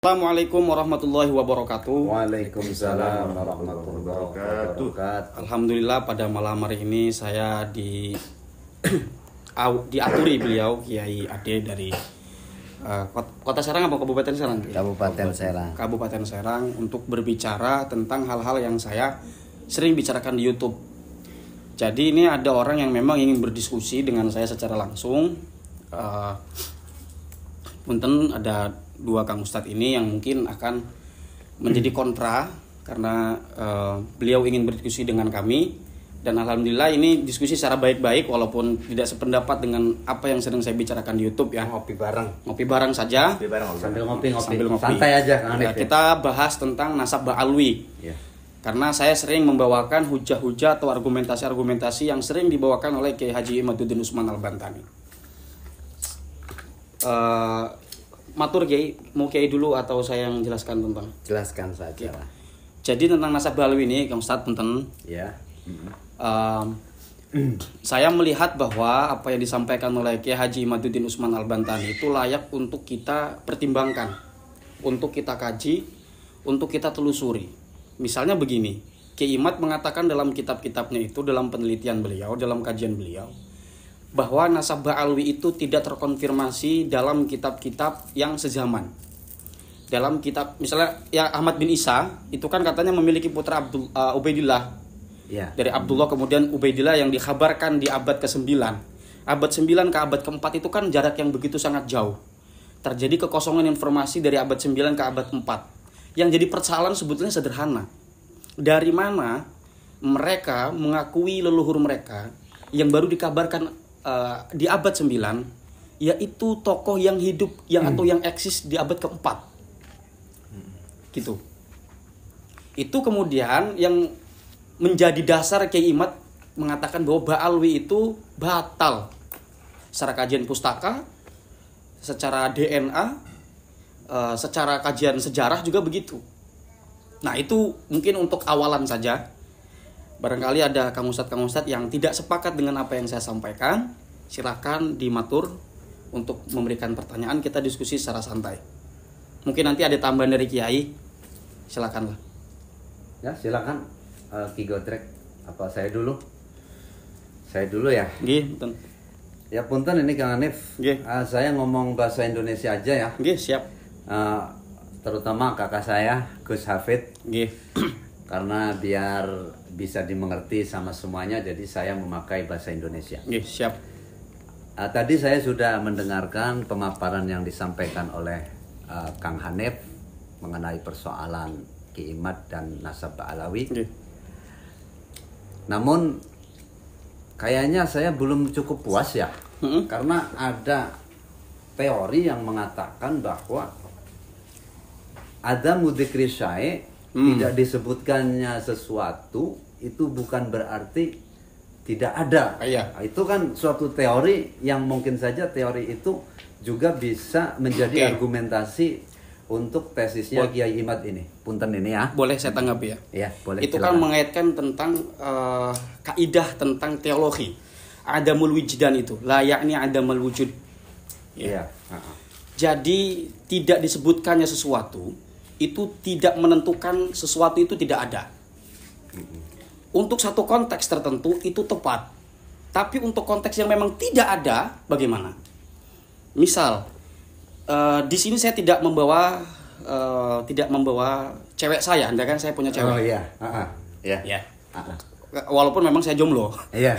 Assalamualaikum warahmatullahi wabarakatuh. Waalaikumsalam warahmatullahi wabarakatuh. Alhamdulillah pada malam hari ini saya diaturi beliau Kiai Ade dari Kota Serang apa Kabupaten Serang? Kabupaten Serang. Kabupaten Serang untuk berbicara tentang hal-hal yang saya sering bicarakan di YouTube. Jadi ini ada orang yang memang ingin berdiskusi dengan saya secara langsung. Punten ada dua Kang Ustadz ini yang mungkin akan menjadi kontra karena beliau ingin berdiskusi dengan kami, dan alhamdulillah ini diskusi secara baik-baik walaupun tidak sependapat dengan apa yang sedang saya bicarakan di YouTube ya. Ngopi bareng saja. Sambil ngopi. Santai aja Kang Hanif. Kita bahas tentang nasab ba'alwi. Ya. Karena saya sering membawakan hujah-hujah atau argumentasi-argumentasi yang sering dibawakan oleh Kiai Haji Imaduddin Usman Al-Bantani. Matur Kiai, mau Kiai dulu atau saya yang jelaskan tentang? Jelaskan saja lah. Jadi tentang nasab ba'alwi ini Kang Ustadz punten. Ya. Saya melihat bahwa apa yang disampaikan oleh Kiai Haji Imaduddin Usman Al-Bantani itu layak untuk kita pertimbangkan, untuk kita kaji, untuk kita telusuri. Misalnya begini, Kiai Imad mengatakan dalam kitab-kitabnya itu, dalam penelitian beliau, dalam kajian beliau, bahwa nasab ba'alwi itu tidak terkonfirmasi dalam kitab-kitab yang sezaman. Dalam kitab misalnya ya Ahmad bin Isa itu kan katanya memiliki putra Ubaidillah. Ya. Dari Abdullah kemudian Ubaidillah yang dikhabarkan di abad ke-9. Abad 9 ke abad ke-4 itu kan jarak yang begitu sangat jauh. Terjadi kekosongan informasi dari abad 9 ke abad 4. Yang jadi persoalan sebetulnya sederhana. Dari mana mereka mengakui leluhur mereka yang baru dikabarkan di abad 9, yaitu tokoh yang hidup atau yang eksis di abad ke-4. Gitu. Itu kemudian yang menjadi dasar Kiai Imad mengatakan bahwa ba'alwi itu batal. Secara kajian pustaka, secara DNA, secara kajian sejarah juga begitu. Nah, itu mungkin untuk awalan saja. Barangkali ada Kang Ustadz yang tidak sepakat dengan apa yang saya sampaikan, silakan dimatur untuk memberikan pertanyaan, kita diskusi secara santai. Mungkin nanti ada tambahan dari Kiai, silakanlah. Ya, silakan Ki Godrek. Apa saya dulu? Saya dulu ya. Nggih, punten. Ya punten ini Kang Hanif. Saya ngomong bahasa Indonesia aja ya. Nggih, siap. Terutama kakak saya Gus Hafid. Nggih. Karena biar bisa dimengerti sama semuanya, jadi saya memakai bahasa Indonesia. Nggih, siap. Tadi saya sudah mendengarkan pemaparan yang disampaikan oleh Kang Hanif mengenai persoalan Ki Imad dan nasab ba'alwi. Namun kayaknya saya belum cukup puas ya, karena ada teori yang mengatakan bahwa ada mudikri syai' tidak disebutkannya sesuatu itu bukan berarti tidak ada. Iya. Itu kan suatu teori yang mungkin saja teori itu juga bisa menjadi argumentasi untuk tesisnya Kiai Imad ini. Punten ini ya. Boleh saya tanggapi ya? Iya, boleh. Itu silakan. Kan mengaitkan tentang kaidah tentang teologi. Adamul wijdan itu, la yakni adamul wujud. Iya. Jadi tidak disebutkannya sesuatu itu tidak menentukan sesuatu itu tidak ada. Untuk satu konteks tertentu itu tepat. Tapi untuk konteks yang memang tidak ada, bagaimana? Misal, di sini saya tidak membawa cewek saya, anda kan saya punya cewek. Oh iya. Ya. Walaupun memang saya jomblo. Iya.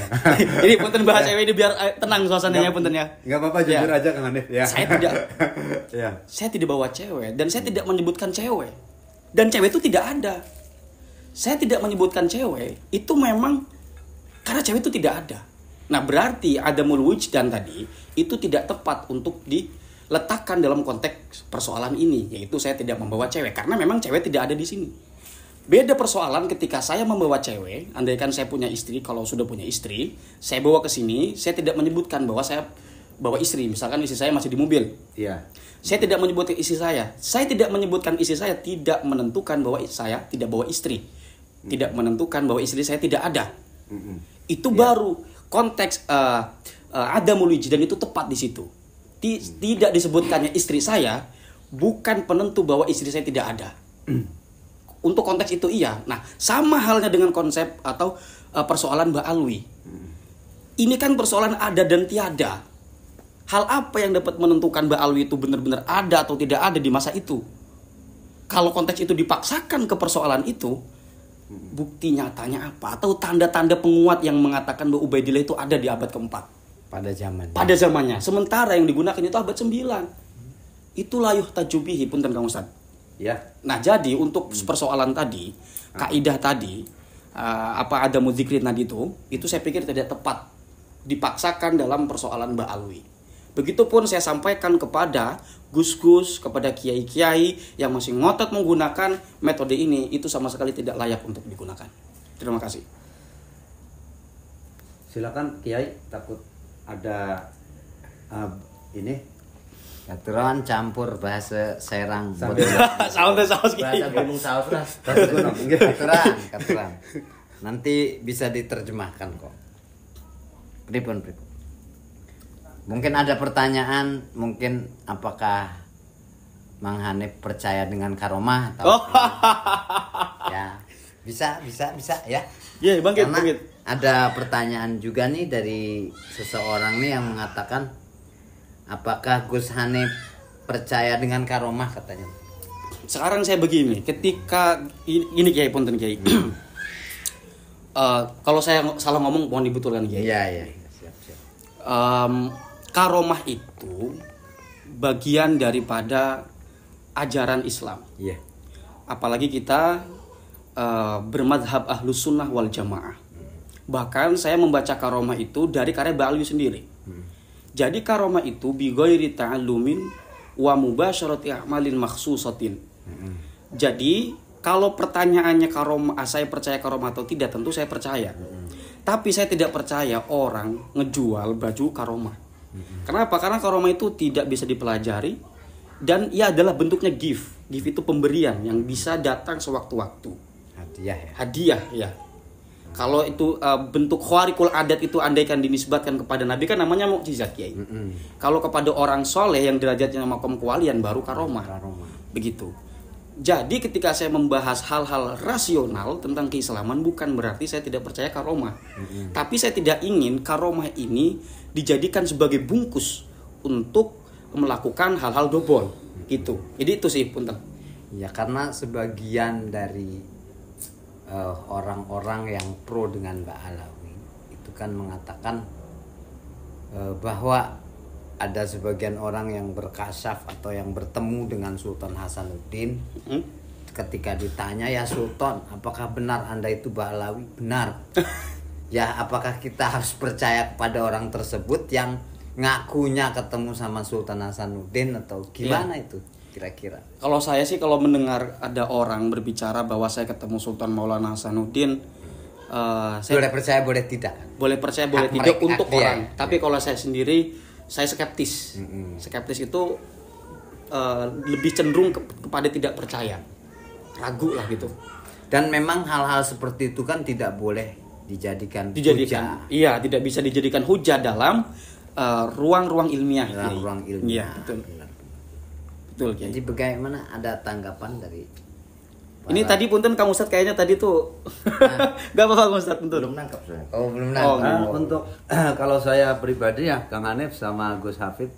Ini punten bahas cewek ini biar tenang suasananya punten ya. Enggak apa-apa, jujur aja Kang Hanif ya. Saya tidak. Ya. Saya tidak bawa cewek dan saya tidak menyebutkan cewek. Dan cewek itu tidak ada. Saya tidak menyebutkan cewek, itu memang karena cewek itu tidak ada. Nah, berarti adamul wujdan tadi itu tidak tepat untuk diletakkan dalam konteks persoalan ini, yaitu saya tidak membawa cewek karena memang cewek tidak ada di sini. Beda persoalan ketika saya membawa cewek, andaikan saya punya istri, kalau sudah punya istri, saya bawa ke sini, saya tidak menyebutkan bahwa saya bawa istri, misalkan istri saya masih di mobil. Iya. Saya tidak menyebutkan istri saya. Saya tidak menyebutkan istri saya tidak menentukan bahwa saya tidak bawa istri. Tidak menentukan bahwa istri saya tidak ada. Itu baru konteks adamul wijdan itu tepat di situ. Tidak disebutkannya istri saya bukan penentu bahwa istri saya tidak ada. Untuk konteks itu iya. Nah, sama halnya dengan konsep atau persoalan Mbak Alwi. Ini kan persoalan ada dan tiada. Hal apa yang dapat menentukan Mbak Alwi itu benar-benar ada atau tidak ada di masa itu? Kalau konteks itu dipaksakan ke persoalan itu, bukti nyatanya apa? Atau tanda-tanda penguat yang mengatakan bahwa Ubaidillah itu ada di abad keempat? Pada zamannya. Sementara yang digunakan itu abad 9. Itu layuh tajubihi, punten Kang Ustaz. Ya. Nah, jadi untuk persoalan tadi, kaidah tadi, apa ada mudzikrin tadi itu saya pikir tidak tepat dipaksakan dalam persoalan Mbak Alwi. Begitupun saya sampaikan kepada gus-gus, kepada kiai-kiai yang masih ngotot menggunakan metode ini, itu sama sekali tidak layak untuk digunakan. Terima kasih. Silakan Kiai, takut ada ini Katuran campur bahasa Serang. Bahasa Gunung Saus lah. Katuran. Nanti bisa diterjemahkan kok. Pripun. Mungkin ada pertanyaan, mungkin apakah Mang Hanif percaya dengan karomah atau ya. Bisa ya. Iya, bangkit. Ada pertanyaan juga nih dari seseorang nih yang mengatakan, apakah Gus Hanif percaya dengan karomah katanya? Sekarang saya begini, ketika ini Kiai punten Kiai. Kalau saya salah ngomong mohon dibetulkan Kiai. Iya. Siap. Karomah itu bagian daripada ajaran Islam. Iya. Apalagi kita bermadhab ahlus sunnah wal jamaah. Bahkan saya membaca karomah itu dari karya Mbak Alwi sendiri. Jadi karomah itu bi ghairi ta'allumin wa mubasyarati a'malin makhsusatin. Jadi kalau pertanyaannya karomah, saya percaya karomah atau tidak, tentu saya percaya. Tapi saya tidak percaya orang ngejual baju karomah. Kenapa? Karena karomah itu tidak bisa dipelajari dan ia adalah bentuknya gift. Gift itu pemberian yang bisa datang sewaktu-waktu. Hadiah ya. Kalau itu bentuk khariqul adat itu andaikan dinisbatkan kepada Nabi kan namanya mukjizat Kiai. Kalau kepada orang soleh yang derajatnya makom kewalian baru karomah. Begitu. Jadi ketika saya membahas hal-hal rasional tentang keislaman bukan berarti saya tidak percaya karomah. Tapi saya tidak ingin karomah ini dijadikan sebagai bungkus untuk melakukan hal-hal dobol gitu. Jadi itu sih punten. Ya karena sebagian dari orang-orang yang pro dengan Mbak Alawi itu kan mengatakan bahwa ada sebagian orang yang berkasyaf atau yang bertemu dengan Sultan Hasanuddin. Ketika ditanya, ya Sultan, apakah benar Anda itu Mbak Alawi? Benar. Ya apakah kita harus percaya kepada orang tersebut yang ngakunya ketemu sama Sultan Hasanuddin atau gimana itu kira-kira? Kalau saya sih kalau mendengar ada orang berbicara bahwa saya ketemu Sultan Maulana Hasanuddin, saya boleh percaya boleh tidak. Boleh percaya boleh tidak untuk orang. Tapi kalau saya sendiri saya skeptis. Skeptis itu lebih cenderung kepada tidak percaya, ragu lah gitu. Dan memang hal-hal seperti itu kan tidak boleh dijadikan hujah. Iya, tidak bisa dijadikan hujah dalam ruang-ruang ilmiah. Ruang ilmiah. Iya, betul. Jadi bagaimana, ada tanggapan dari ini tadi punten Kang Ustadz kayaknya tadi tuh gak apa-apa Kang Ustadz belum nangkap saya. Belum nangkap. Untuk kalau saya pribadi ya Kang Hanif sama Gus Hafid,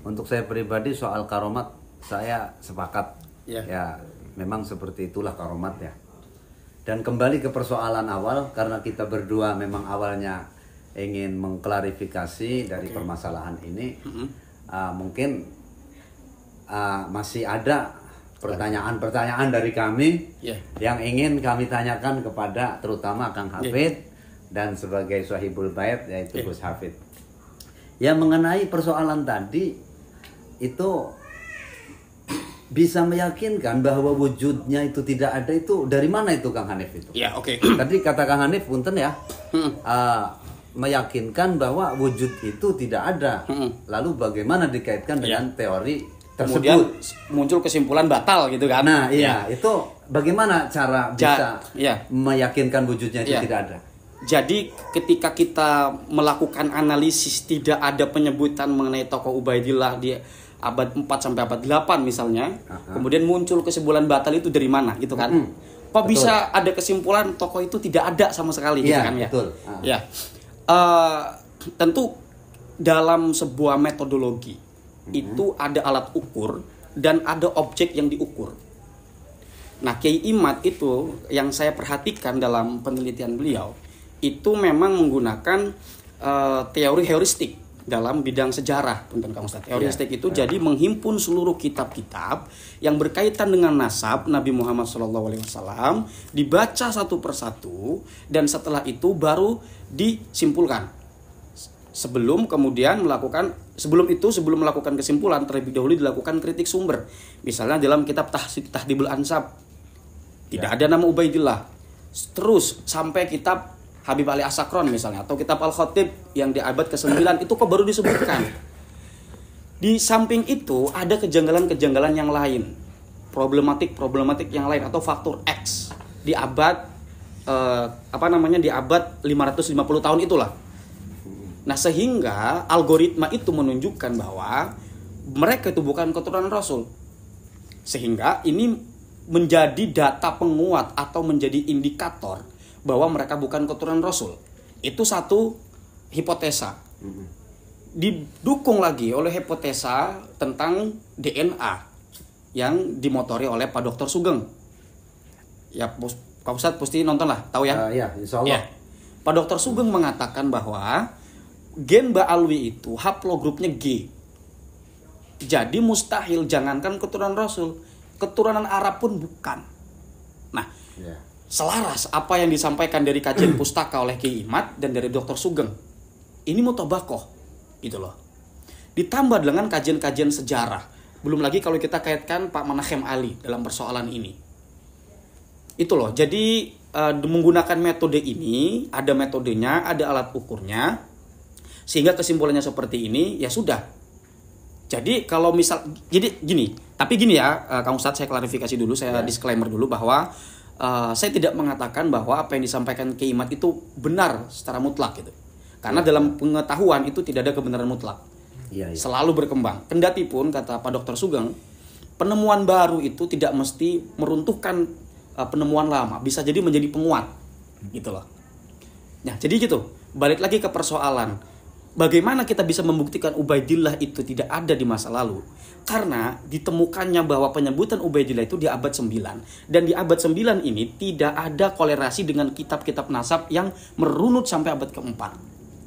untuk saya pribadi soal karomat saya sepakat. Ya memang seperti itulah karomat ya. Dan kembali ke persoalan awal, karena kita berdua memang awalnya ingin mengklarifikasi dari permasalahan ini, mungkin masih ada pertanyaan-pertanyaan dari kami yang ingin kami tanyakan kepada terutama Kang Hafid dan sebagai Sahibul Bait yaitu Gus Hafid. Ya mengenai persoalan tadi itu bisa meyakinkan bahwa wujudnya itu tidak ada, itu dari mana itu Kang Hanif itu? Ya, oke. Tadi kata Kang Hanif punten ya. Meyakinkan bahwa wujud itu tidak ada. Lalu bagaimana dikaitkan dengan teori tersebut? Kemudian muncul kesimpulan batal gitu kan. Nah, itu bagaimana cara bisa meyakinkan wujudnya itu tidak ada? Jadi ketika kita melakukan analisis tidak ada penyebutan mengenai tokoh Ubaidillah di abad 4 sampai abad 8 misalnya, kemudian muncul kesimpulan batal itu dari mana gitu kan? Kok bisa ada kesimpulan tokoh itu tidak ada sama sekali gitu kan ya? Betul. Ya. Tentu dalam sebuah metodologi itu ada alat ukur dan ada objek yang diukur. Nah, Kiai Imad itu yang saya perhatikan dalam penelitian beliau itu memang menggunakan teori heuristik dalam bidang sejarah, Punten Kang Ustaz. Heuristik itu jadi menghimpun seluruh kitab-kitab yang berkaitan dengan nasab Nabi Muhammad SAW, dibaca satu persatu, dan setelah itu baru disimpulkan. Sebelum melakukan kesimpulan, terlebih dahulu dilakukan kritik sumber. Misalnya dalam kitab Tahdhibul Ansab tidak ada nama Ubaidillah. Terus sampai kitab Habib Ali As-Sakron misalnya, atau kitab Al-Khatib yang di abad ke-9 itu kok baru disebutkan. Di samping itu ada kejanggalan-kejanggalan yang lain, problematik yang lain atau faktor X di abad di abad 550 tahun itulah. Nah, sehingga algoritma itu menunjukkan bahwa mereka itu bukan keturunan Rasul. Sehingga ini menjadi data penguat atau menjadi indikator bahwa mereka bukan keturunan Rasul. Itu satu hipotesa. Didukung lagi oleh hipotesa tentang DNA yang dimotori oleh Pak Dr. Sugeng. Ya, Pak Ustadz pasti nonton lah, tahu ya? Ya, insya Allah. Ya. Pak Dr. Sugeng mengatakan bahwa gen Ba'alwi itu haplogrupnya G. Jadi mustahil, jangankan keturunan Rasul, keturunan Arab pun bukan. Nah, selaras apa yang disampaikan dari kajian pustaka oleh Kiai Imad dan dari Dr. Sugeng. Ini mutabakoh, gitu loh. Ditambah dengan kajian-kajian sejarah. Belum lagi kalau kita kaitkan Pak Manachem Ali dalam persoalan ini. Itu loh, jadi menggunakan metode ini, ada metodenya, ada alat ukurnya, sehingga kesimpulannya seperti ini, ya sudah. Jadi kalau misal, jadi gini, tapi gini ya, Kang Ustadz, saya klarifikasi dulu, saya disclaimer dulu bahwa saya tidak mengatakan bahwa apa yang disampaikan Kiai Imad itu benar secara mutlak gitu. Karena dalam pengetahuan itu tidak ada kebenaran mutlak. Selalu berkembang. Kendati pun kata Pak Dr. Sugeng, penemuan baru itu tidak mesti meruntuhkan penemuan lama, bisa jadi menjadi penguat. Gitu loh. Nah, jadi gitu. Balik lagi ke persoalan, bagaimana kita bisa membuktikan Ubaidillah itu tidak ada di masa lalu? Karena ditemukannya bahwa penyebutan Ubaidillah itu di abad 9. Dan di abad 9 ini tidak ada kolerasi dengan kitab-kitab nasab yang merunut sampai abad keempat.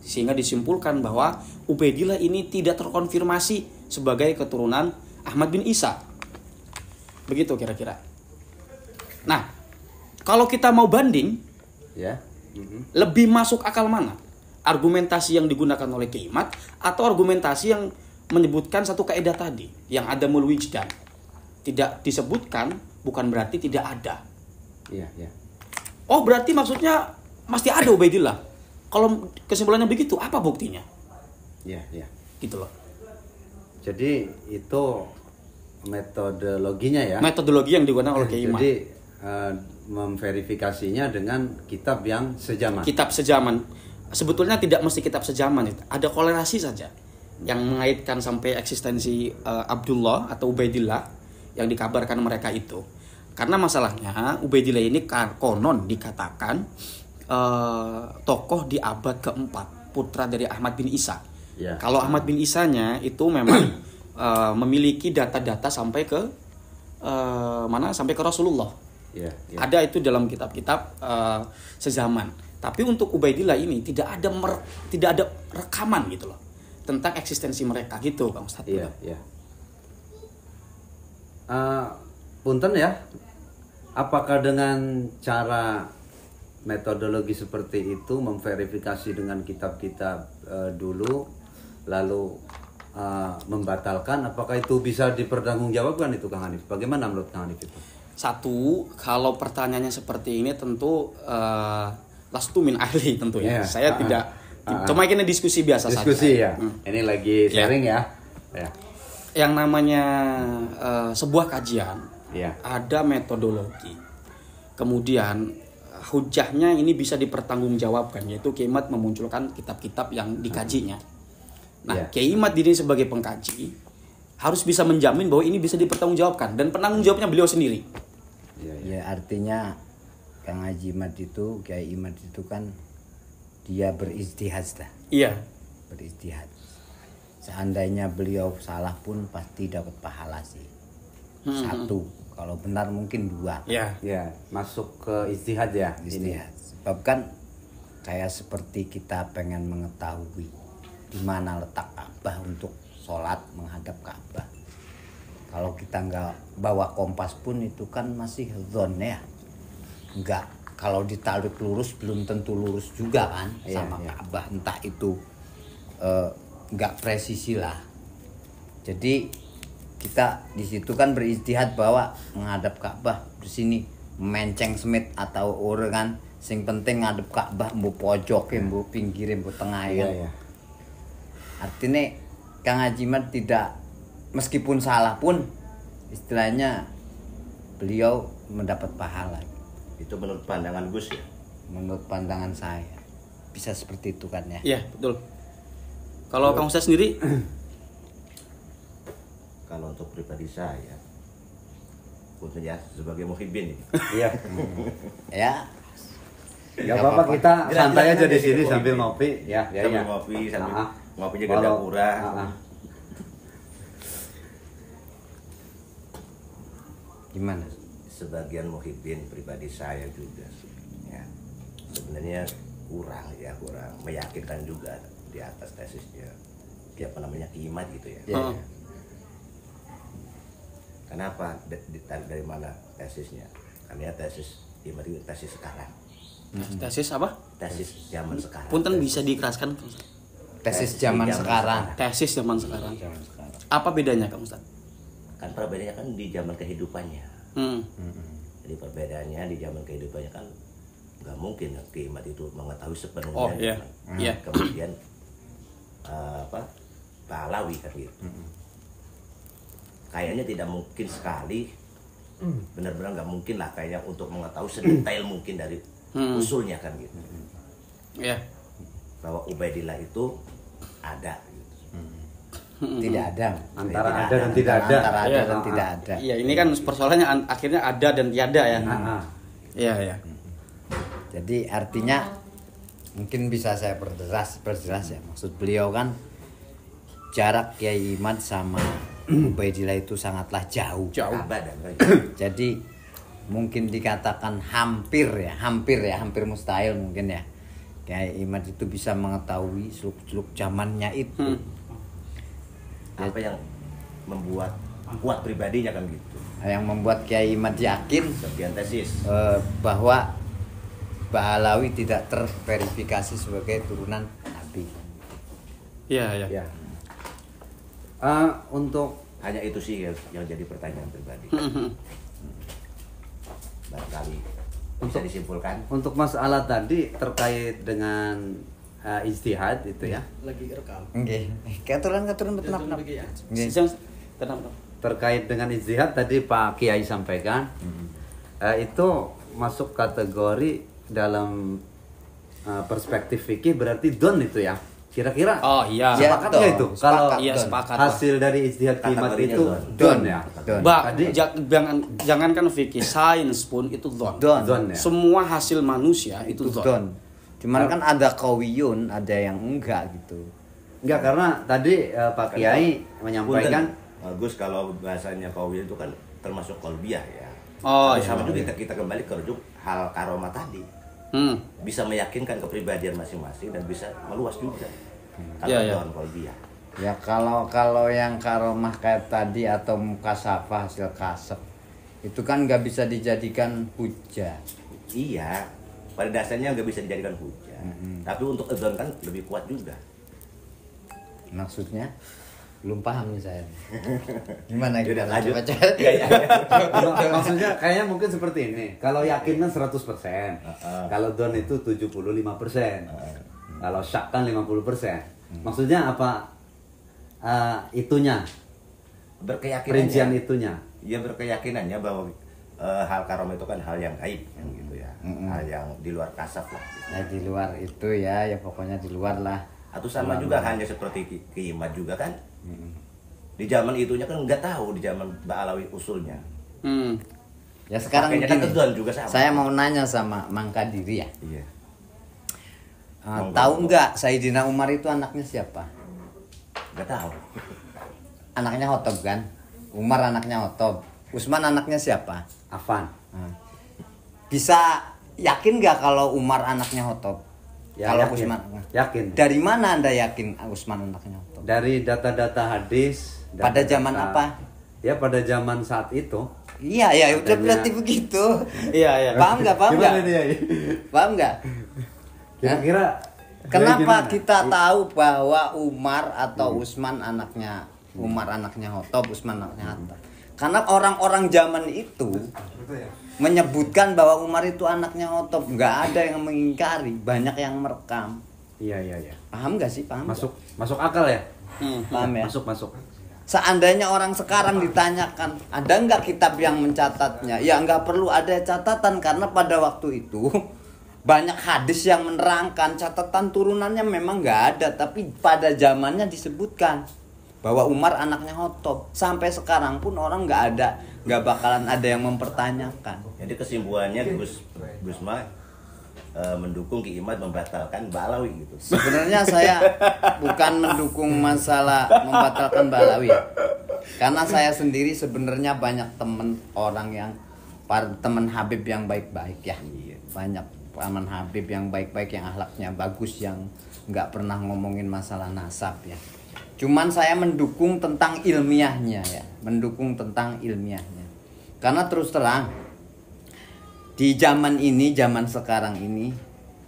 Sehingga disimpulkan bahwa Ubaidillah ini tidak terkonfirmasi sebagai keturunan Ahmad bin Isa. Begitu kira-kira. Nah, kalau kita mau banding, lebih masuk akal mana? Argumentasi yang digunakan oleh Kiai Imad atau argumentasi yang menyebutkan satu kaidah tadi yang ada mul wijdan, tidak disebutkan bukan berarti tidak ada. Oh, berarti maksudnya masih ada Ubaidillah. Kalau kesimpulannya begitu, apa buktinya? Gitu loh. Jadi itu metodologinya ya. Metodologi yang digunakan oleh Kiai Imad. Jadi memverifikasinya dengan kitab yang sejaman. Kitab sejaman. Sebetulnya tidak mesti kitab sejaman, ada kolerasi saja yang mengaitkan sampai eksistensi Abdullah atau Ubaidillah yang dikabarkan mereka itu. Karena masalahnya Ubaidillah ini konon dikatakan tokoh di abad keempat, putra dari Ahmad bin Isa. Kalau Ahmad bin Isanya itu memang memiliki data-data sampai ke sampai ke Rasulullah. Ada itu dalam kitab-kitab sezaman. Tapi untuk Ubaidillah ini tidak ada rekaman gitu loh tentang eksistensi mereka gitu, Kang Ustadz. Punten ya, apakah dengan cara metodologi seperti itu memverifikasi dengan kitab-kitab dulu lalu membatalkan, apakah itu bisa dipertanggungjawabkan itu, Kang Hanif? Bagaimana menurut Kang Hanif itu? Satu, kalau pertanyaannya seperti ini tentu lastu min ahli tentu ya. Saya tidak. Cuma ini diskusi biasa saja. Diskusi ya. Ini lagi sharing ya. Yang namanya sebuah kajian, ada metodologi. Kemudian hujahnya ini bisa dipertanggungjawabkan, yaitu Kiai Imad memunculkan kitab-kitab yang dikajinya. Nah, Kiai Imad diri sebagai pengkaji harus bisa menjamin bahwa ini bisa dipertanggungjawabkan dan penanggung jawabnya beliau sendiri. Ya artinya Kang Haji Imad itu, Kiai Imad itu kan dia berijtihad lah. Iya. Berijtihad. Seandainya beliau salah pun pasti dapat pahala sih. Satu, kalau benar mungkin dua. Iya. Ya, masuk ke ijtihad ya. Ijtihad. Sebab kan kayak seperti kita pengen mengetahui di mana letak Ka'bah untuk sholat menghadap Ka'bah. Kalau kita nggak bawa kompas pun itu kan masih zon ya. Nggak, kalau ditarik lurus belum tentu lurus juga kan sama Ka'bah. Entah itu nggak presisi lah. Jadi kita di situ kan berijtihad bahwa menghadap Ka'bah di sini menceng semit atau orang kan. Sing penting ngadep Ka'bah, mbu pojok, mbu pinggir, mbu tengah ya. Artinya Kang Haji Imad tidak, meskipun salah pun istilahnya beliau mendapat pahala. Itu menurut pandangan Gus ya? Menurut pandangan saya bisa seperti itu kan ya. Iya, betul. Kalau Kang Ustaz sendiri? Kalau untuk pribadi saya, khususnya sebagai muhibbin ini. Iya. Ya. Gak apa-apa, kita santai aja di sini sambil ngopi ya. Sambil ngopi, sambil ngopinya gak kurang. Gimana? Sebagian muhibbin pribadi saya juga ya, sebenarnya kurang meyakinkan juga di atas tesisnya apa namanya Imad gitu ya. Kenapa ditarik dari mana tesisnya? Karena tesis Imad itu tesis sekarang. Tesis apa? Tesis zaman sekarang. Punten bisa dikeraskan? Tesis zaman sekarang. Tesis zaman sekarang. Apa bedanya Kang Ustaz? Kan perbedaannya kan di zaman kehidupannya. Jadi perbedaannya di zaman kehidupannya kan nggak mungkin Imad itu mengetahui sepenuhnya. Kemudian Pahlawi kan gitu. Kayaknya tidak mungkin sekali, benar-benar nggak mungkin lah kayaknya untuk mengetahui sedetail mungkin dari usulnya kan gitu. Bahwa Ubaidillah itu ada. Tidak ada. Antara ada dan tidak ada. Antara ada dan tidak ada. Iya, ini kan persoalannya akhirnya ada dan tiada ya. Iya. Jadi artinya mungkin bisa saya perjelas ya. Maksud beliau kan jarak Kiai Imad sama Ubaidillah itu sangatlah jauh. Jadi mungkin dikatakan hampir mustahil mungkin ya. Kiai Imad itu bisa mengetahui seluk-seluk zamannya itu. Apa yang membuat kuat pribadinya kan gitu. Yang membuat Kiai Imad yakin sebagian tesis bahwa Bahlawi tidak terverifikasi sebagai turunan Nabi. Iya. Untuk hanya itu sih yang jadi pertanyaan pribadi. Barangkali bisa disimpulkan. Untuk masalah tadi terkait dengan ijtihad itu ya. Lagi rekam. Nggih. Katuran tenang. Terkait dengan ijtihad tadi Pak Kiai sampaikan itu masuk kategori dalam perspektif fikih berarti don itu ya. Kira-kira sepakat nggak itu? Kalau hasil dari ijtihad Imad itu don ya. Jangankan fikih, sains pun itu don ya. Semua hasil manusia itu don. Cuman kan ada qawiyun, ada yang enggak gitu. Enggak, karena tadi Pak Kiai menyampaikan Gus, kalau bahasanya qawiyun itu kan termasuk qalbiyah ya. Sama juga kita kembali ke rujuk hal karomah tadi. Bisa meyakinkan kepribadian masing-masing dan bisa meluas juga. Dalam qalbiyah. Ya kalau yang karomah kayak tadi atau mukasafah hasil kasab itu kan nggak bisa dijadikan hujah. Iya, pada dasarnya nggak bisa dijadikan hujah. Tapi untuk adzan kan lebih kuat juga. Maksudnya belum paham nih saya. Gimana kita lanjut? Maksudnya kayaknya mungkin seperti ini. Kalau yakin kan 100%. Kalau don itu 75%. Kalau syak kan 50%. Maksudnya apa? Itunya. Berkeyakinan. Perincian itunya. Ya berkeyakinannya bahwa hal karomah itu kan hal yang gaib kan gitu ya. Hal yang di luar kasaf lah. Gitu. Ya di luar itu ya pokoknya di luar lah. Atau sama juga hanya seperti Imad juga kan. Di zaman itunya kan nggak tahu di zaman Ba'alawi usulnya. Ya sekarang kan juga sama. Saya mau nanya sama Mang Kadiri ya. Iya. Tahu nggak Sayyidina Umar itu anaknya siapa? Nggak tahu. Anaknya Khotob kan? Umar anaknya Khotob. Usman anaknya siapa? Affan. Bisa yakin nggak kalau Umar anaknya Khotob? Ya, kalau yakin. Usman? Yakin. Dari mana Anda yakin Usman anaknya Khotob? Dari data-data hadis. Pada zaman apa? Ya pada zaman saat itu. Iya ya, udah berarti begitu. Iya. Paham nggak? Paham nggak? Kira-kira kenapa kita tahu bahwa Umar atau Usman anaknya Khotob, Usman anaknya Hatta? Karena orang-orang zaman itu menyebutkan bahwa Umar itu anaknya Khotob, nggak ada yang mengingkari, banyak yang merekam. Iya. Paham nggak sih? Paham? Masuk akal ya? Paham ya? Masuk. Seandainya orang sekarang ditanyakan, ada nggak kitab yang mencatatnya? Ya nggak perlu ada catatan karena pada waktu itu banyak hadis yang menerangkan catatan turunannya memang nggak ada, tapi pada zamannya disebutkan bahwa Umar anaknya Khotob. Sampai sekarang pun orang nggak bakalan ada yang mempertanyakan. Jadi kesimpulannya Gus Ma mendukung Ki Imad membatalkan Ba'alawi gitu. Sebenarnya saya bukan mendukung masalah membatalkan Ba'alawi ya. Karena saya sendiri sebenarnya banyak teman Habib yang baik-baik ya. Banyak teman Habib yang baik-baik, yang akhlaknya bagus, yang nggak pernah ngomongin masalah nasab ya. Cuman saya mendukung tentang ilmiahnya ya, Karena terus terang di zaman sekarang ini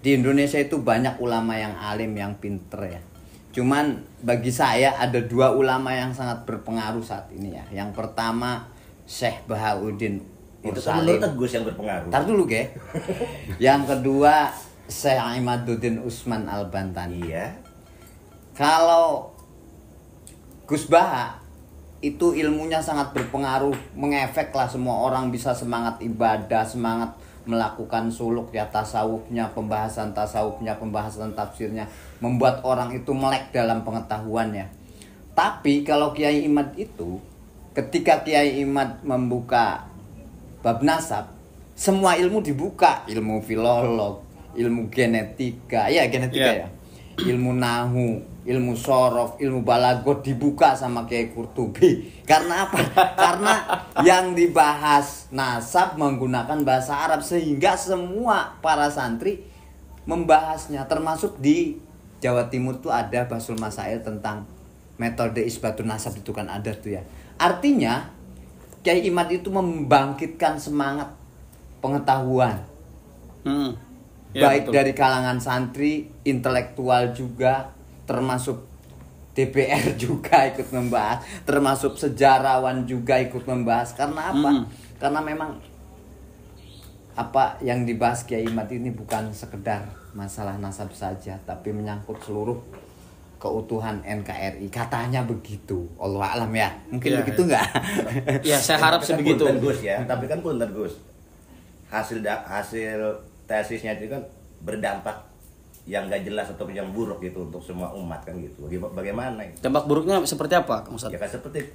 di Indonesia itu banyak ulama yang alim, yang pinter ya. Cuman bagi saya ada 2 ulama yang sangat berpengaruh saat ini ya. Yang pertama Syekh Bahauddin Mursalim. Itu Gus yang berpengaruh. Tar dulu ke. Yang kedua Syekh Imaduddin Usman Al-Bantani. Iya. Kalau Gus Baha itu ilmunya sangat berpengaruh, mengefek lah semua orang bisa semangat ibadah, semangat melakukan suluk ya, tasawufnya, pembahasan tafsirnya, membuat orang itu melek dalam pengetahuan ya. Tapi kalau Kiai Imad itu, ketika Kiai Imad membuka bab nasab, semua ilmu dibuka, ilmu filolog, ilmu genetika ya, ilmu nahu, ilmu sorof, ilmu balagot dibuka sama Kiai Qurtubi. Karena apa? Karena yang dibahas nasab menggunakan bahasa Arab, sehingga semua para santri membahasnya. Termasuk di Jawa Timur tuh ada Basul Masail tentang metode isbatun nasab, itu kan ada tuh ya. Artinya Kiai Imad itu membangkitkan semangat pengetahuan. Ya, baik betul. dari kalangan santri, intelektual juga, termasuk DPR juga ikut membahas, termasuk sejarawan juga ikut membahas. Karena apa? Karena memang apa yang dibahas Kiai Imad ini bukan sekedar masalah nasab saja, tapi menyangkut seluruh keutuhan NKRI. Katanya begitu. Allah alam ya. Mungkin begitu enggak? Ya, saya harap sebegitu. Gus ya. Tapi kan punten Gus. Hasil tesisnya itu kan berdampak yang gak jelas atau yang buruk gitu untuk semua umat kan gitu. Bagaimana? Dampak buruknya seperti apa, Kang Ustaz? Ya kan seperti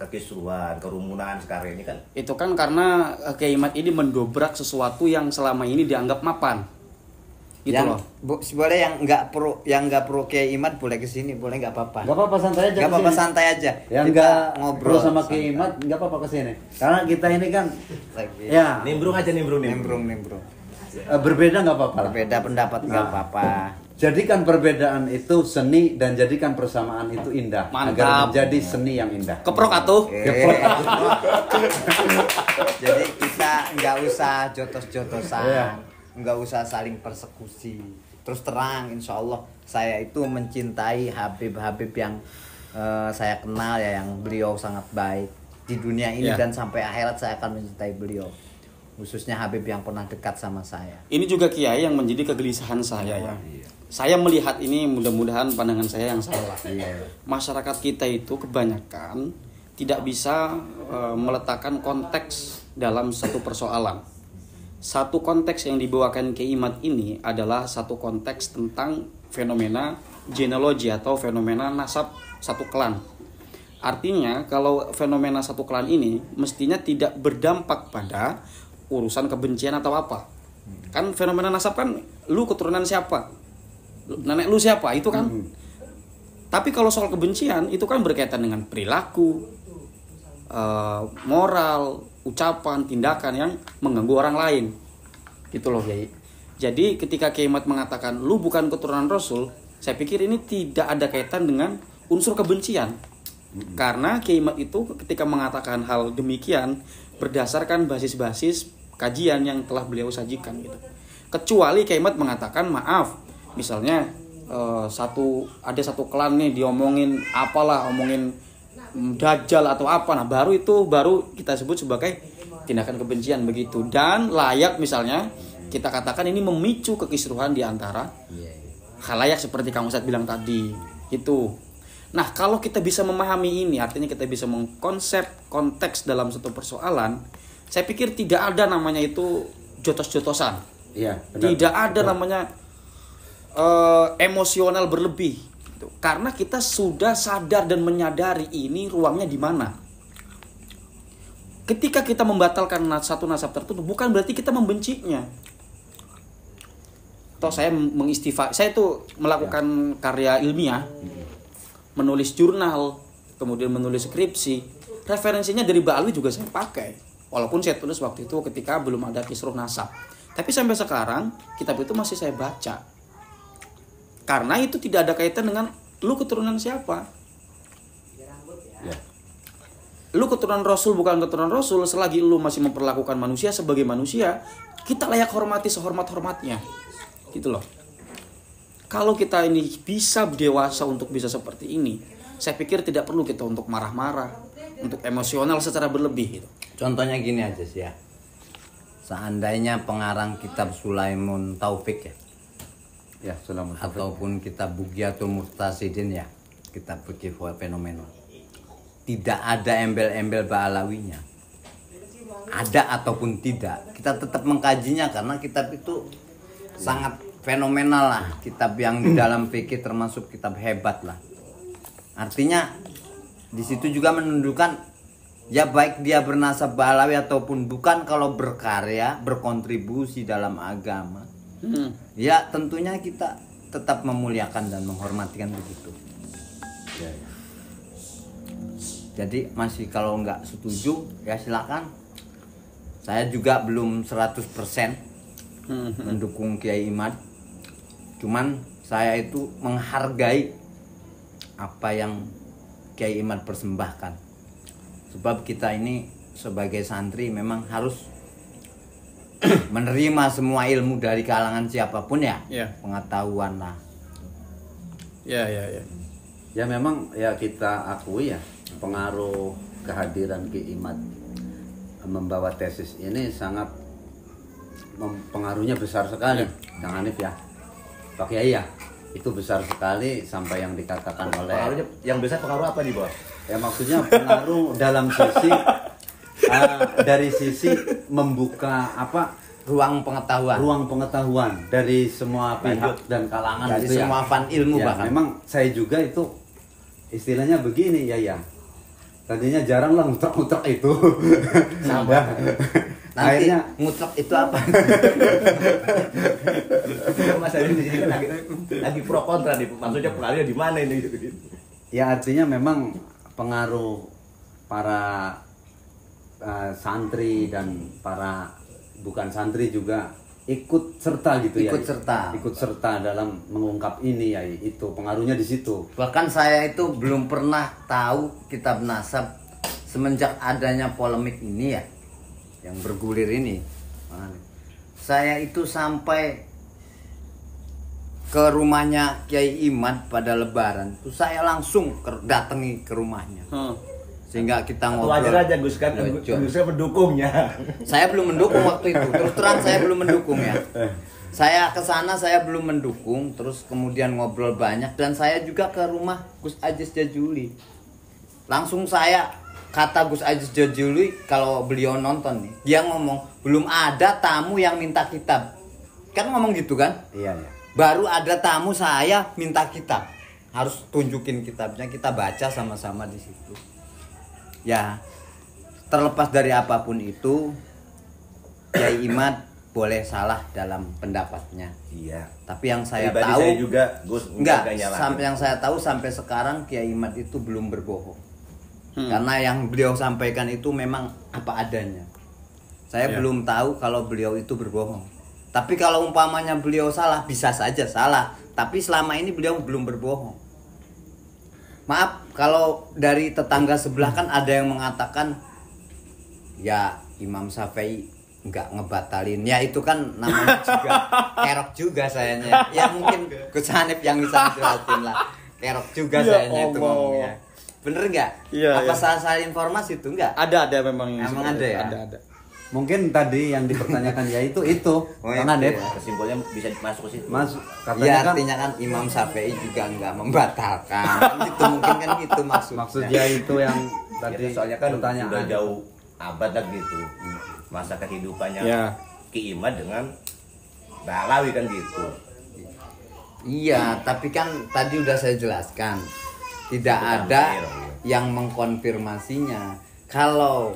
kekisruhan, kerumunan sekarang ini kan. Itu kan karena Kiai Imad ini mendobrak sesuatu yang selama ini dianggap mapan. Gitu yang loh. Boleh yang nggak pro Kiai Imad boleh kesini, boleh nggak apa-apa. Nggak apa-apa, santai aja. Nggak apa-apa, santai aja. Yang nggak ngobrol sama Kiai Imad nggak apa-apa kesini. Karena kita ini kan ya nimbrung. Berbeda nggak apa-apa. Berbeda pendapat nggak apa-apa. Jadikan perbedaan itu seni dan jadikan persamaan itu indah. Mantap. Agar menjadi seni yang indah. Keprok atuh. Jadi kita nggak usah jotos-jotosan, nggak usah saling persekusi. Terus terang, insya Allah saya itu mencintai Habib-Habib yang saya kenal ya, yang beliau sangat baik di dunia ini dan sampai akhirat saya akan mencintai beliau. Khususnya Habib yang pernah dekat sama saya. Ini juga Kiai yang menjadi kegelisahan saya ya. Saya melihat ini, mudah-mudahan pandangan saya yang salah. Masyarakat kita itu kebanyakan tidak bisa meletakkan konteks dalam satu persoalan. Satu konteks yang dibawakan Kiai Imad ini adalah satu konteks tentang fenomena genealogi atau fenomena nasab satu klan. Artinya kalau fenomena satu klan ini mestinya tidak berdampak pada urusan kebencian atau apa. Kan fenomena nasab kan lu keturunan siapa, nenek lu siapa, itu kan. Tapi kalau soal kebencian itu kan berkaitan dengan perilaku, moral, ucapan, tindakan yang mengganggu orang lain. Gitu loh, Kiai. Jadi ketika Kiai Imad mengatakan lu bukan keturunan Rasul, saya pikir ini tidak ada kaitan dengan unsur kebencian. Karena Kiai Imad itu ketika mengatakan hal demikian berdasarkan basis-basis kajian yang telah beliau sajikan gitu. Kecuali Kiai Imad mengatakan maaf, misalnya ada satu klan nih diomongin apalah, omongin dajjal atau apa, nah baru kita sebut sebagai tindakan kebencian begitu, dan layak misalnya kita katakan ini memicu kekisruhan di antara khalayak seperti Kang Ustadz bilang tadi itu. Nah, kalau kita bisa memahami ini, artinya kita bisa mengkonsep konteks dalam satu persoalan, saya pikir tidak ada namanya itu jotos-jotosan. Iya, tidak ada namanya emosional berlebih. Karena kita sudah sadar dan menyadari ini ruangnya di mana. Ketika kita membatalkan satu nasab tertentu, bukan berarti kita membencinya. Toh saya saya itu melakukan karya ilmiah, menulis jurnal, kemudian menulis skripsi. Referensinya dari Ba'alwi juga saya pakai. Walaupun saya tulis waktu itu ketika belum ada kisruh nasab. Tapi sampai sekarang kitab itu masih saya baca. Karena itu tidak ada kaitan dengan lu keturunan siapa. Lu keturunan Rasul bukan keturunan Rasul, selagi lu masih memperlakukan manusia sebagai manusia, kita layak hormati sehormat-hormatnya. Gitu loh. Kalau kita ini bisa dewasa untuk bisa seperti ini, saya pikir tidak perlu kita untuk marah-marah, untuk emosional secara berlebih gitu. Contohnya gini aja sih ya. Seandainya pengarang kitab Sulaiman Taufik ya Sulaiman Taufik, ataupun kitab Bughyatul Murtasidin ya, kitab fikih fenomenal, tidak ada embel-embel Ba'alawinya, ada ataupun tidak, kita tetap mengkajinya karena kitab itu sangat fenomenal lah, kitab yang di dalam fikih termasuk kitab hebat lah. Artinya di situ juga menunjukkan ya baik dia bernasab Ba'alawi ataupun bukan, kalau berkarya, berkontribusi dalam agama, ya tentunya kita tetap memuliakan dan menghormatikan begitu. Jadi masih kalau nggak setuju ya silakan. Saya juga belum 100% mendukung Kiai Imad. Cuman saya itu menghargai apa yang Kiai Imad persembahkan. Sebab kita ini sebagai santri memang harus menerima semua ilmu dari kalangan siapapun ya. Pengetahuan lah. Ya memang ya kita akui ya, pengaruh kehadiran Kiai Imad membawa tesis ini sangat pengaruhnya besar sekali, Kang Hanif ya, Pak Kiai ya, itu besar sekali sampai yang dikatakan oleh. Pengaruhnya yang besar pengaruh apa nih, Bos? Ya maksudnya pengaruh dalam sisi dari sisi membuka ruang pengetahuan dari semua pihak dan kalangan, dari itu semua fan ilmu ya, bahkan. memang saya juga itu istilahnya begini ya. Tadinya jarang lah ngutrek-ngutrek itu. Sama. Nanti akhirnya ngutrek itu apa? Mas Ari di sini kan lagi pro kontra nih. Maksudnya pengaruhnya di mana ini gitu. Ya artinya memang pengaruh para santri dan para bukan santri juga ikut serta gitu, ikut serta dalam mengungkap ini ya, itu pengaruhnya di situ. Bahkan saya itu belum pernah tahu kitab nasab semenjak adanya polemik ini ya, yang bergulir ini. Saya itu sampai ke rumahnya Kiai Imad pada Lebaran, itu saya langsung datangi ke rumahnya. Sehingga kita ngobrol. Wajar aja Gus kan, Gusnya mendukungnya. Saya belum mendukung waktu itu. Terus terang saya belum mendukung ya. Saya ke sana saya belum mendukung, terus kemudian ngobrol banyak dan saya juga ke rumah Gus Aziz Jajuli. Langsung saya kata Gus Aziz Jajuli kalau beliau nonton nih, dia ngomong, "Belum ada tamu yang minta kitab." Kan ngomong gitu kan? Iya. Baru ada tamu saya minta kitab. Harus tunjukin kitabnya, kita baca sama-sama di situ. Ya, terlepas dari apapun itu, Kiai Imad boleh salah dalam pendapatnya. Iya. Tapi yang saya Pribadi tahu saya juga Gus yang saya tahu sampai sekarang Kiai Imad itu belum berbohong. Karena yang beliau sampaikan itu memang apa adanya. Saya belum tahu kalau beliau itu berbohong. Tapi kalau umpamanya beliau salah, bisa saja salah. Tapi selama ini beliau belum berbohong. Maaf, kalau dari tetangga sebelah kan ada yang mengatakan, ya Imam Syafi'i nggak ngebatalin. Ya itu kan namanya juga kerok juga sayanya. Ya mungkin Gus Hanif yang bisa jelasin lah. Kerok juga sayanya itu ngomongnya. Bener nggak? Iya, apa salah informasi itu enggak? Ada memang. Emang ada ya? Ada. Mungkin tadi yang dipertanyakan ya itu Kang Adep. Kesimpulannya bisa masuk ke situ. Masuk. Ya artinya kan Imam Syafi'i juga nggak membatalkan. Kan gitu mungkin kan gitu maksudnya. Maksudnya itu yang tadi soalnya kan pertanyaan. udah jauh abad lah gitu. Masa kehidupannya Ki Imad dengan Ba'alawi kan gitu. Iya, tapi kan tadi udah saya jelaskan. Tidak ada yang mengkonfirmasinya. Kalau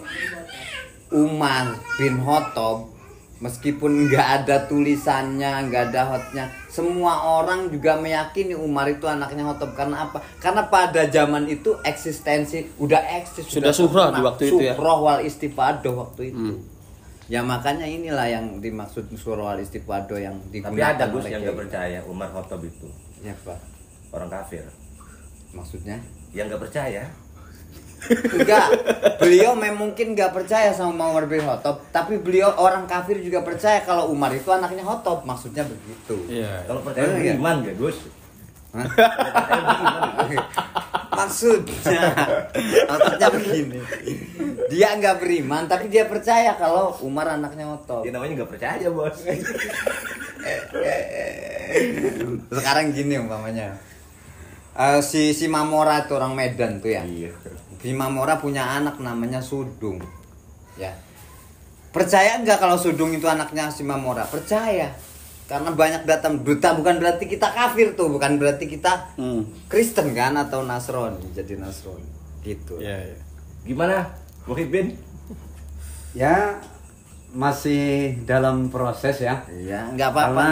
Umar bin Khattab meskipun nggak ada tulisannya, nggak ada hotnya, semua orang juga meyakini Umar itu anaknya Khattab. Karena apa? Karena pada zaman itu eksistensi udah eksis, sudah surah di waktu itu ya. Surah wal istifadah waktu itu. Ya makanya inilah yang dimaksud surah wal istifadah yang digunakan. Tapi ada Gus yang nggak percaya Umar Khattab itu. Ya Pak. Orang kafir. Maksudnya? Yang nggak percaya. Enggak, beliau mungkin nggak percaya sama Umar bin Khattab, tapi beliau orang kafir juga percaya kalau Umar itu anaknya Khattab, maksudnya begitu. Iya. Kalau percaya beriman nggak Gus? Maksudnya begini, dia nggak beriman tapi dia percaya kalau Umar anaknya Khattab. Dia namanya nggak percaya bos. Sekarang gini umpamanya. Si Mamora itu orang Medan tuh ya. Iya. Si Mamora punya anak namanya Sudung. Ya. Percaya nggak kalau Sudung itu anaknya si Mamora? Percaya. Karena banyak datang berita, bukan berarti kita kafir tuh, bukan berarti kita Kristen kan atau Nasrani, jadi Nasrani. Gitu. Iya. Gimana? Muhyiddin? Ya masih dalam proses ya. Iya, nggak apa-apa. Karena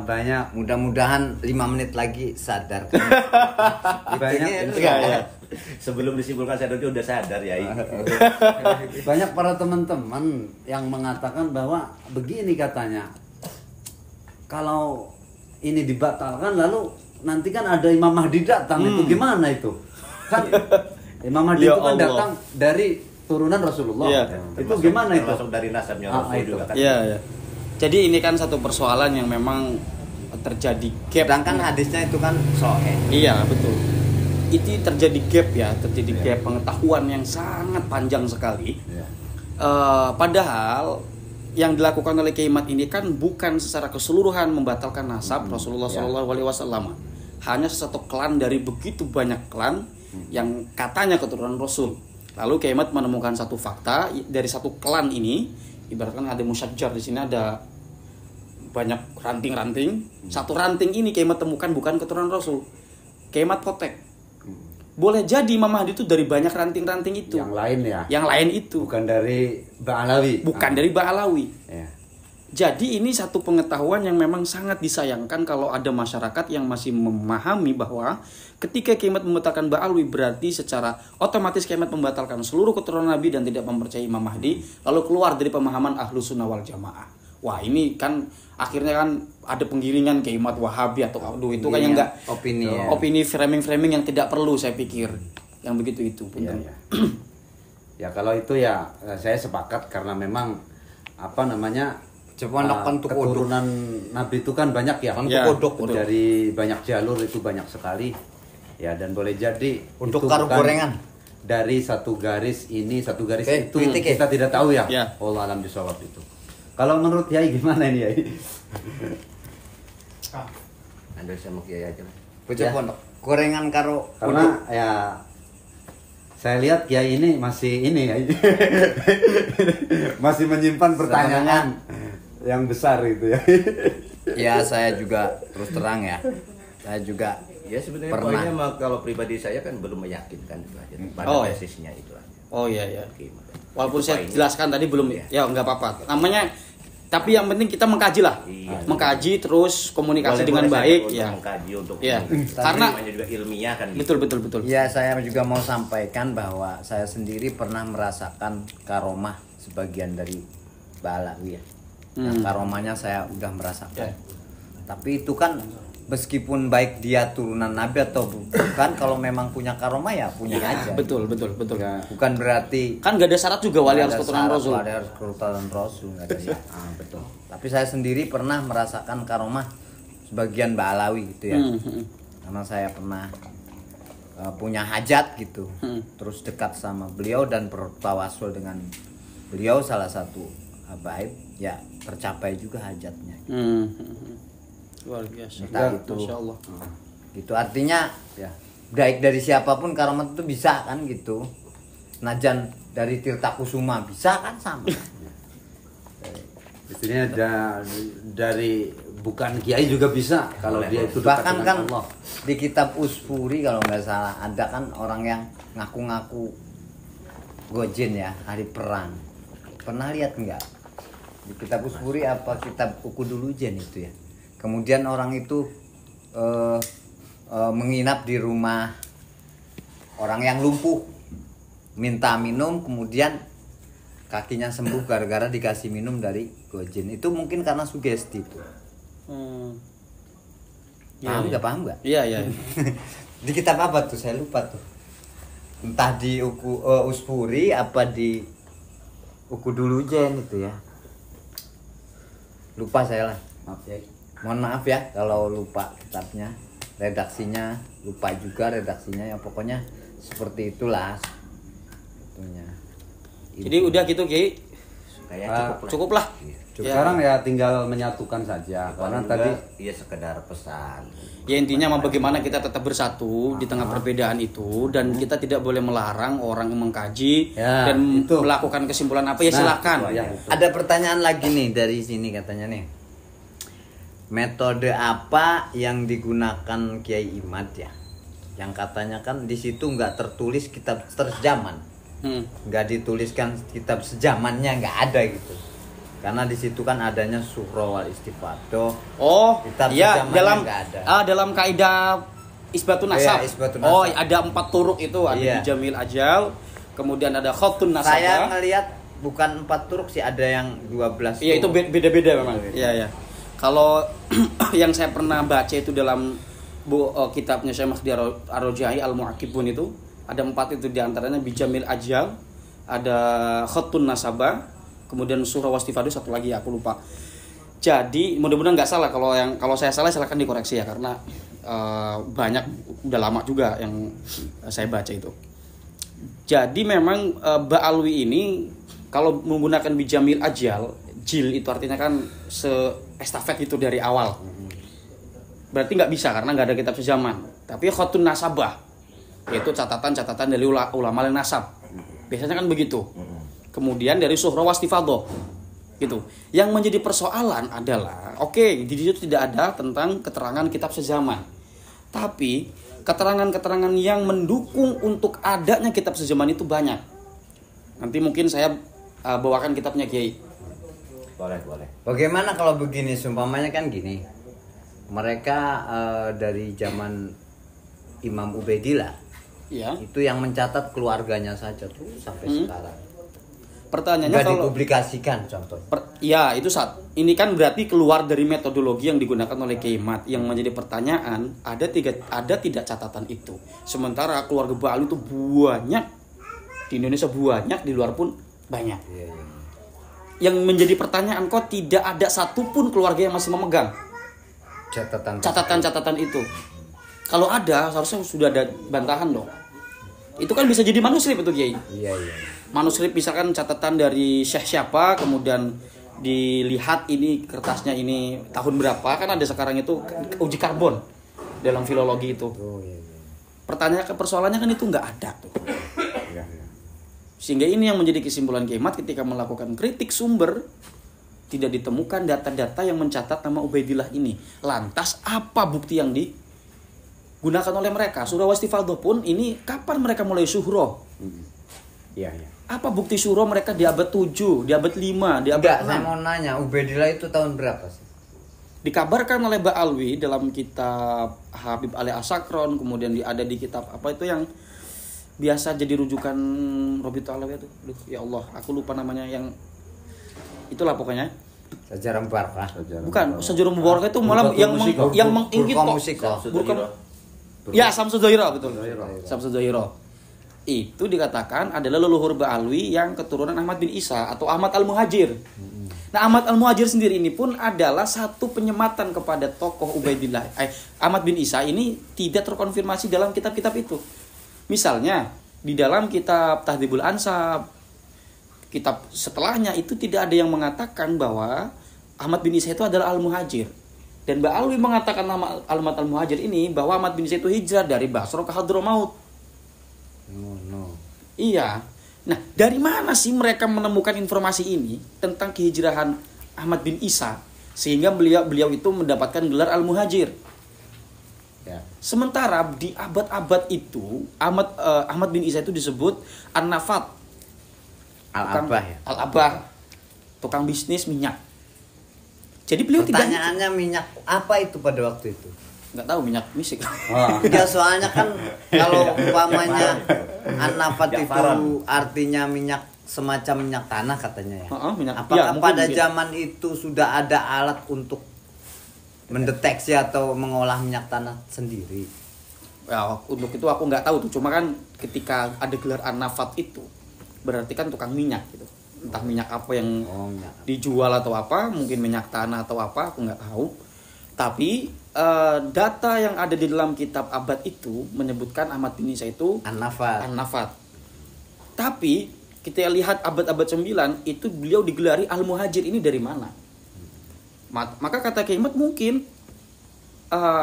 banyak, mudah-mudahan 5 menit lagi sadar. banyak Ya. Sebelum disimpulkan saya udah sadar ya. banyak para teman-teman yang mengatakan bahwa begini katanya, kalau ini dibatalkan lalu nanti kan ada Imam Mahdi datang, itu gimana itu? Kan Imam Mahdi itu kan datang dari turunan Rasulullah. Itu gimana itu? Termasuk dari nasabnya Rasul juga kan. Iya. Jadi ini kan satu persoalan yang memang terjadi gap. Sedangkan hadisnya itu kan sahih. Iya, betul. Itu terjadi gap ya, terjadi gap pengetahuan yang sangat panjang sekali. Padahal yang dilakukan oleh Kiai Imad ini kan bukan secara keseluruhan membatalkan nasab Rasulullah SAW. Hanya satu klan dari begitu banyak klan yang katanya keturunan Rasul. Lalu Kiai Imad menemukan satu fakta dari satu klan ini. Ibaratkan ada musyajjar di sini, ada banyak ranting-ranting. Satu ranting ini Kiai Imad temukan bukan keturunan Rasul. Kiai Imad kotek. Boleh jadi Imam Mahdi itu dari banyak ranting-ranting itu. Yang lain ya. Yang lain itu. Bukan dari Ba'alawi. Bukan dari Ba'alawi. Ya. Jadi ini satu pengetahuan yang memang sangat disayangkan kalau ada masyarakat yang masih memahami bahwa ketika Kiai Imad membatalkan Ba'alawi berarti secara otomatis Kiai Imad membatalkan seluruh keturunan Nabi dan tidak mempercayai Imam Mahdi, lalu keluar dari pemahaman Ahlus Sunnah wal Jamaah. Wah ini kan akhirnya kan ada penggiringan Kiai Imad Wahabi atau itu kan yang enggak opini framing yang tidak perlu, saya pikir yang begitu itu. Ya kalau itu ya saya sepakat karena memang apa namanya keturunan Nabi itu kan banyak ya, dari banyak jalur itu banyak sekali ya, dan boleh jadi untuk karo gorengan dari satu garis ini satu garis itu kita tidak tahu ya. Allah alam bisawab itu. Kalau menurut Yai gimana ini Yai? Anda sama Kiai aja. Bocah pondok gorengan karo karena ya saya lihat Kiai ini masih masih menyimpan pertanyaan yang besar itu ya. Ya saya juga terus terang ya, saya juga Ya sebenarnya poinnya kalau pribadi saya kan belum meyakinkan itu aja pada basisnya itu aja. Oh iya. Walaupun saya jelaskan tadi belum ya nggak apa-apa. Namanya tapi yang penting kita mengkaji lah. Mengkaji terus komunikasi dengan baik ya. Mengkaji untuk karena juga ilmiah kan. Betul. Ya, saya juga mau sampaikan bahwa saya sendiri pernah merasakan karomah sebagian dari Ba'alawi ya. Nah, karomahnya saya udah merasakan. Tapi itu kan meskipun baik dia turunan nabi atau bukan, kalau memang punya karomah ya punya aja. Betul. Ya, bukan berarti kan gak ada syarat juga wali harus keturunan Rasul. Wali harus keturunan Rasul, nggak ada ya. Betul. Tapi saya sendiri pernah merasakan karomah sebagian Ba'alawi gitu ya. Karena saya pernah punya hajat gitu. Terus dekat sama beliau dan bertawasul dengan beliau, salah satu habaib, ya tercapai juga hajatnya. Luar biasa. Masya Allah. Itu artinya ya baik dari siapapun karomat itu bisa kan gitu. Najan dari Tirta Kusuma bisa kan sama. Istilahnya dari bukan kiai juga bisa kalau dia itu bahkan kan Allah. Di kitab Usfuri kalau nggak salah ada kan orang yang ngaku-ngaku gojin ya hari perang. Pernah lihat nggak? Di kitab Usfuri apa kitab Ukudulujen itu ya. Kemudian orang itu menginap di rumah orang yang lumpuh, minta minum, kemudian kakinya sembuh gara-gara dikasih minum dari gojin. Itu mungkin karena sugesti itu. Paham nggak? Iya. Di kitab apa tuh? Saya lupa tuh. Entah di Usfuri apa di Ukudulujen itu ya. Lupa saya lah. Maaf ya. Mohon maaf ya kalau lupa kitabnya, redaksinya lupa juga redaksinya ya, pokoknya seperti itulah. Jadi udah gitu Ki. Cukup lah. Sekarang ya tinggal menyatukan saja karena tadi sekedar pesan. Ya intinya bagaimana kita tetap bersatu di tengah perbedaan itu, dan kita tidak boleh melarang orang yang mengkaji dan melakukan kesimpulan apa ya silakan. Ada pertanyaan lagi nih dari sini katanya nih. Metode apa yang digunakan Kiai Imad ya? Yang katanya kan di situ nggak tertulis kitab tersejaman, nggak dituliskan kitab sejamannya, nggak ada gitu. Karena di situ kan adanya surah wal istifadoh. Oh, kitab iya ada. Dalam kaidah isbatun nasab. Oh, ada 4 turuk itu, ada bijamil ajal, kemudian ada khatun nasab. Saya ngelihat bukan 4 turuk sih, ada yang 12. Iya, itu beda-beda memang. Iya. Kalau yang saya pernah baca itu dalam kitabnya Syekh Mahdi Ar-Rojai Al-Mu'aqibun itu ada 4 itu, diantaranya bijamil ajal, ada khatun nasabah, kemudian surah wastifadu, satu lagi aku lupa. Jadi mudah-mudahan nggak salah, kalau saya salah silakan dikoreksi ya, karena banyak udah lama juga yang saya baca itu. Jadi memang Ba'alawi ini kalau menggunakan bijamil ajal, jil itu artinya kan estafet itu dari awal. Berarti nggak bisa karena nggak ada kitab sejaman. Tapi khatun nasabah, yaitu catatan-catatan dari ulama yang nasab. Biasanya kan begitu. Kemudian dari surah wastifadho gitu. Yang menjadi persoalan adalah di situ tidak ada tentang keterangan kitab sejaman. Tapi keterangan-keterangan yang mendukung untuk adanya kitab sejaman itu banyak. Nanti mungkin saya bawakan kitabnya Kiai. Boleh. Bagaimana kalau begini, sumpamanya kan gini. Mereka dari zaman Imam Ubaidillah. Ya. Itu yang mencatat keluarganya saja tuh sampai sekarang. Pertanyaannya nggak kalau dipublikasikan contoh. Itu ini kan berarti keluar dari metodologi yang digunakan oleh Kiai Imad. Yang menjadi pertanyaan, ada tidak catatan itu. Sementara keluarga Ba'alawi itu banyak di Indonesia, banyak di luar pun banyak. Iya. Yang menjadi pertanyaan, kok tidak ada satupun keluarga yang masih memegang catatan-catatan itu. Kalau ada, seharusnya sudah ada bantahan dong. Itu kan bisa jadi manuskrip itu Kiai. Iya. Manuskrip misalkan catatan dari syekh siapa, kemudian dilihat ini kertasnya ini tahun berapa, kan ada sekarang itu uji karbon dalam filologi itu. Persoalannya kan itu nggak ada tuh. Sehingga ini yang menjadi kesimpulan Kiai Imad ketika melakukan kritik sumber, tidak ditemukan data-data yang mencatat nama Ubaidillah ini. Lantas apa bukti yang gunakan oleh mereka. Surah Wastifadhah pun ini kapan mereka mulai syuhroh? Iya, iya. Apa bukti syuhroh mereka di abad 7, di abad 5, di abad 6? Saya mau nanya, Ubaidillah itu tahun berapa sih? Dikabarkan oleh Ba'alwi dalam kitab Habib Ali Asakron, kemudian ada di kitab apa itu yang biasa jadi rujukan Robito Alawi itu. Ya Allah, aku lupa namanya, yang itulah pokoknya. Sejarah Mubarakah. Bukan, Sejarah Mubarakah itu malah yang mengingkit kok. Ya, Samsul Zahira, betul. Samsul Zahira. Itu dikatakan adalah leluhur Ba'alwi yang keturunan Ahmad bin Isa atau Ahmad Al-Muhajir. Nah, Ahmad Al-Muhajir sendiri ini pun adalah satu penyematan kepada tokoh Ubaidillah. Ahmad bin Isa ini tidak terkonfirmasi dalam kitab-kitab itu. Misalnya, di dalam kitab Tahdhibul Ansab, kitab setelahnya itu tidak ada yang mengatakan bahwa Ahmad bin Isa itu adalah Al-Muhajir. Dan Ba'alwi mengatakan nama Ahmad Al-Muhajir ini bahwa Ahmad bin Isa itu hijrah dari Basra ke Hadramaut. Iya. Nah, dari mana sih mereka menemukan informasi ini tentang kehijrahan Ahmad bin Isa sehingga beliau itu mendapatkan gelar Al-Muhajir? Ya. Sementara di abad-abad itu Ahmad bin Isa itu disebut An-Nafat, Al-Abah ya. Al-Abah, tukang bisnis minyak. Jadi beliau pertanyaannya minyak apa itu pada waktu itu? Nggak tahu, minyak misik. Ya soalnya kan kalau umpamanya An-Nafat itu artinya minyak, semacam minyak tanah katanya ya. Minyak. Apakah pada zaman itu sudah ada alat untuk mendeteksi atau mengolah minyak tanah sendiri? Ya, untuk itu aku nggak tahu tuh. Cuma kan ketika ada gelar An-Nafat itu berarti kan tukang minyak gitu. Entah minyak apa yang dijual atau apa, mungkin minyak tanah atau apa, aku nggak tahu. Tapi data yang ada di dalam kitab abad itu menyebutkan Ahmad bin Isa itu An-Nafat. Tapi kita lihat abad-abad 9 itu beliau digelari Al-Muhajir, ini dari mana? Maka kata Kiai Ahmad mungkin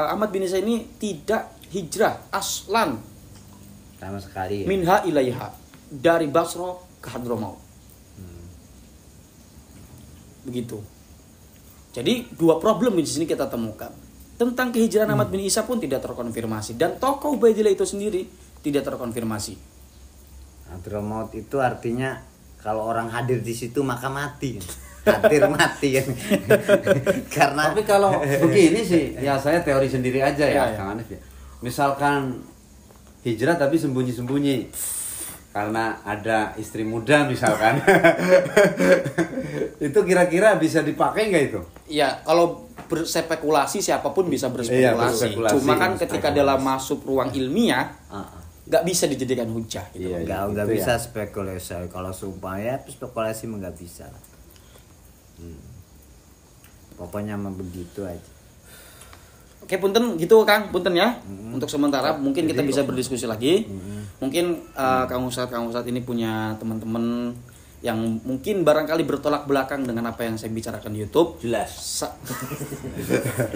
Ahmad bin Isa ini tidak hijrah aslan sama sekali ya. Minha ilaiha, dari Basra ke Hadramaut. Begitu. Jadi dua problem di sini kita temukan. Tentang kehijrahan Ahmad bin Isa pun tidak terkonfirmasi, dan tokoh Ubaidillah itu sendiri tidak terkonfirmasi. Hadramaut itu artinya kalau orang hadir di situ maka mati. Hadir mati kan. Karena tapi kalau begini sih, ya saya teori sendiri aja ya, Kang Hanif ya. Misalkan hijrah tapi sembunyi-sembunyi karena ada istri muda misalkan. Itu kira-kira bisa dipakai nggak itu? Ya, kalau berspekulasi siapapun bisa berspekulasi. Cuma kan ketika dalam masuk ruang ilmiah nggak bisa dijadikan hujah gitu. Nggak bisa spekulasi. Kalau supaya spekulasi nggak bisa. Pokoknya mah begitu aja. Oke, punten gitu Kang, punten ya. Untuk sementara mungkin kita bisa berdiskusi lagi. Mungkin Kang Ustadz ini punya teman-teman yang mungkin barangkali bertolak belakang dengan apa yang saya bicarakan di YouTube. Jelas.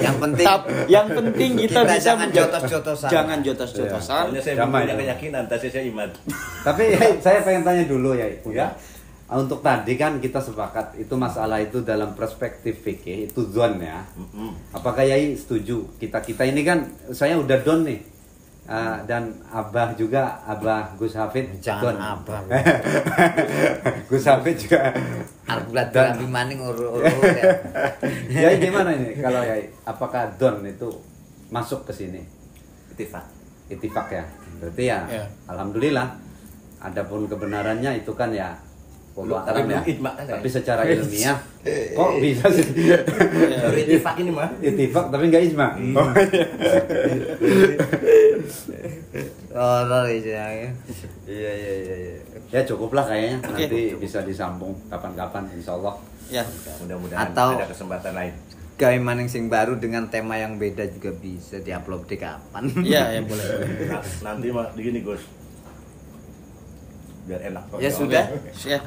yang penting kita bisa jangan jotos-jotosan. Jangan jotos-jotosan. Saya punya keyakinan, saya iman. Tapi saya pengen tanya dulu ya. Untuk tadi kan kita sepakat itu masalah itu dalam perspektif fikih itu zon ya. Apakah Yai setuju? Kita ini kan saya udah don nih. Dan Abah juga, Abah Gus Hafid. Jangan don. Abah. Gus Hafid juga. Arbulat dan maning uru ya. Yai gimana ini kalau Yai? Apakah don itu masuk ke sini? Itifak ya. Berarti ya. Alhamdulillah. Adapun kebenarannya itu kan ya tapi secara ilmiah kok bisa sih? Itifak ini mah. Itifak tapi nggak ijma. Iya. Ya cukuplah kayaknya. Nanti bisa disambung kapan-kapan insyaallah. Ya, mudah-mudahan atau ada kesempatan lain. Gawe maning sing baru dengan tema yang beda juga bisa diupload di kapan. Iya, boleh. Nanti mah begini, Gus. Biar enak. Ya sudah. Ya.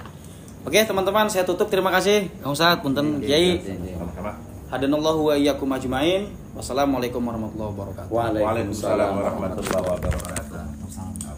Oke, teman-teman, saya tutup. Terima kasih Kang Ustadz, punten Kiai. Hadanallahu wa iyyakum ajmain. Wassalamualaikum warahmatullahi wabarakatuh. Waalaikumsalam warahmatullahi wabarakatuh.